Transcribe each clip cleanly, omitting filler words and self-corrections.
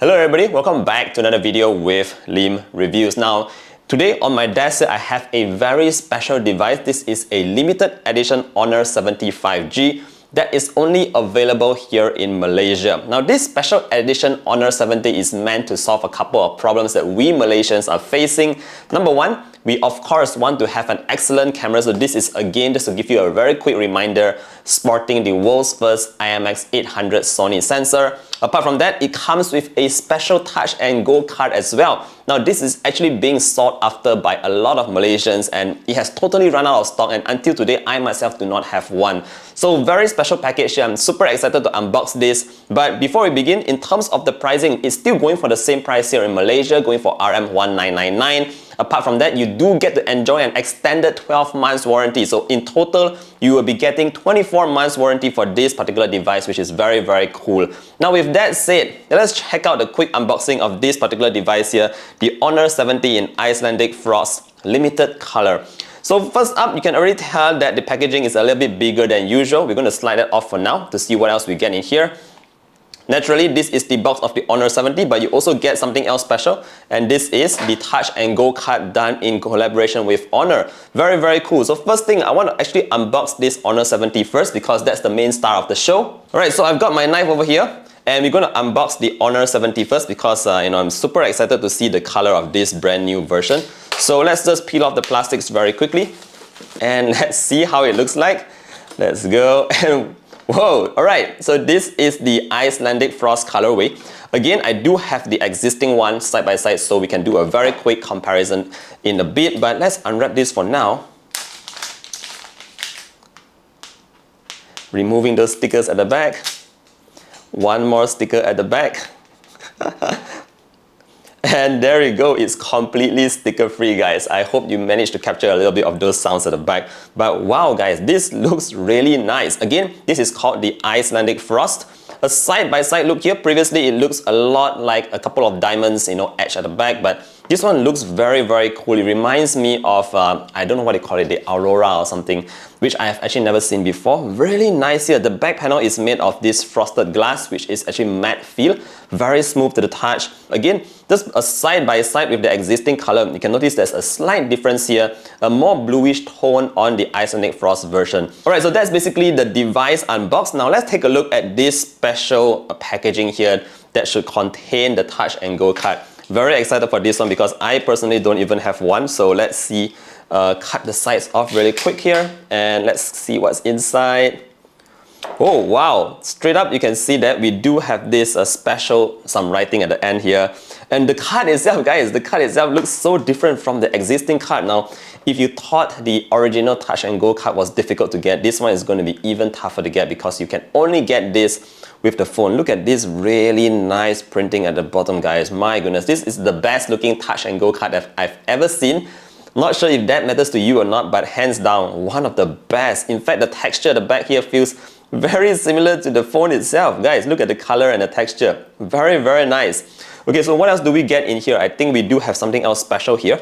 Hello everybody, welcome back to another video with Lim Reviews. Now, today on my desk I have a very special device. This is a limited edition Honor 70 5G that is only available here in Malaysia. Now, this special edition Honor 70 is meant to solve a couple of problems that we Malaysians are facing. Number one, we of course want to have an excellent camera. So this is again just to give you a very quick reminder, sporting the world's first IMX800 Sony sensor. Apart from that, it comes with a special touch and go card as well. Now, this is actually being sought after by a lot of Malaysians and it has totally run out of stock, and until today I myself do not have one. So very special package here. I'm super excited to unbox this. But before we begin, in terms of the pricing, it's still going for the same price here in Malaysia, going for RM1999. Apart from that, you do get to enjoy an extended 12 months warranty. So in total, you will be getting 24 months warranty for this particular device, which is very, very cool. Now with that said, let's check out the quick unboxing of this particular device here, the Honor 70 in Icelandic Frost limited color. So first up, you can already tell that the packaging is a little bit bigger than usual. We're going to slide that off for now to see what else we get in here. Naturally, this is the box of the Honor 70, but you also get something else special, and this is the Touch and Go card done in collaboration with Honor. Very, very cool. So first thing, I want to actually unbox this Honor 70 first because that's the main star of the show. Alright, so I've got my knife over here, and we're going to unbox the Honor 70 first because I'm super excited to see the color of this brand new version. So let's just peel off the plastics very quickly, and let's see how it looks like. Let's go. And whoa, alright, so this is the Icelandic Frost colorway. Again, I do have the existing one side by side, so we can do a very quick comparison in a bit, but let's unwrap this for now. Removing those stickers at the back. One more sticker at the back. And there you go, it's completely sticker free, guys. I hope you managed to capture a little bit of those sounds at the back. But wow, guys, this looks really nice. Again, this is called the Icelandic Frost. A side-by-side look here. Previously, it looks a lot like a couple of diamonds, etched at the back. But this one looks very, very cool. It reminds me of, I don't know what they call it, the Aurora or something, which I have actually never seen before. Really nice here. The back panel is made of this frosted glass, which is actually matte feel. Very smooth to the touch. Again, just a side-by-side with the existing color. You can notice there's a slight difference here, a more bluish tone on the Icelandic Frost version. Alright, so that's basically the device unboxed. Now let's take a look at this special packaging here that should contain the Touch and Go card. Very excited for this one because I personally don't even have one. So let's see, cut the sides off really quick here and let's see what's inside. Oh wow, straight up you can see that we do have this some writing at the end here. And the card itself, guys, the card itself looks so different from the existing card. Now, if you thought the original Touch and Go card was difficult to get, this one is going to be even tougher to get because you can only get this with the phone. Look at this really nice printing at the bottom, guys. My goodness, this is the best looking Touch and Go card that I've ever seen. Not sure if that matters to you or not, but hands down, one of the best. In fact, the texture at the back here feels very similar to the phone itself. Guys, look at the color and the texture. Very, very nice. Okay, so what else do we get in here? I think we do have something else special here.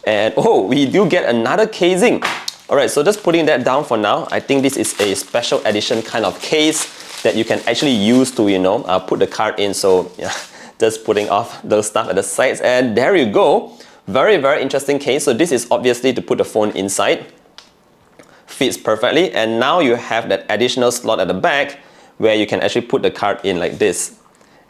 And oh, we do get another casing. Alright, so just putting that down for now. I think this is a special edition kind of case that you can actually use to, put the card in. So yeah, just putting off those stuff at the sides. And there you go. Very, very interesting case. So this is obviously to put the phone inside. Fits perfectly, and now you have that additional slot at the back where you can actually put the card in like this.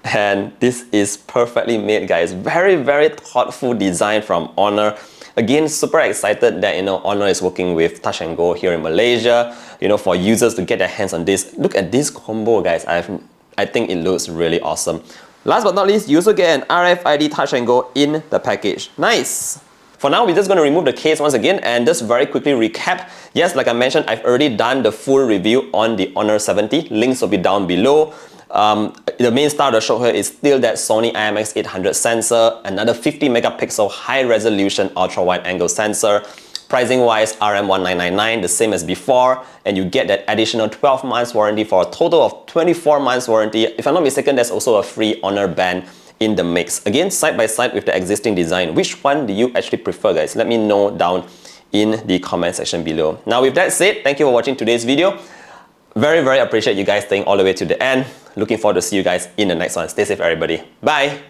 And this is perfectly made, guys. Very, very thoughtful design from Honor. Again, super excited that Honor is working with Touch and Go here in Malaysia, for users to get their hands on this. Look at this combo, guys. I think it looks really awesome. Last but not least, you also get an RFID Touch and Go in the package. Nice! For now, we're just going to remove the case once again and just very quickly recap. Yes, like I mentioned, I've already done the full review on the Honor 70. Links will be down below. The main star of the show here is still that Sony IMX800 sensor, another 50 megapixel high resolution ultra wide angle sensor. Pricing wise, RM1999, the same as before, and you get that additional 12 months warranty for a total of 24 months warranty. If I'm not mistaken, there's also a free Honor band in the mix. Again, side by side with the existing design. Which one do you actually prefer, guys? Let me know down in the comment section below. Now with that said, thank you for watching today's video. Very appreciate you guys staying all the way to the end. Looking forward to see you guys in the next one. Stay safe, everybody. Bye!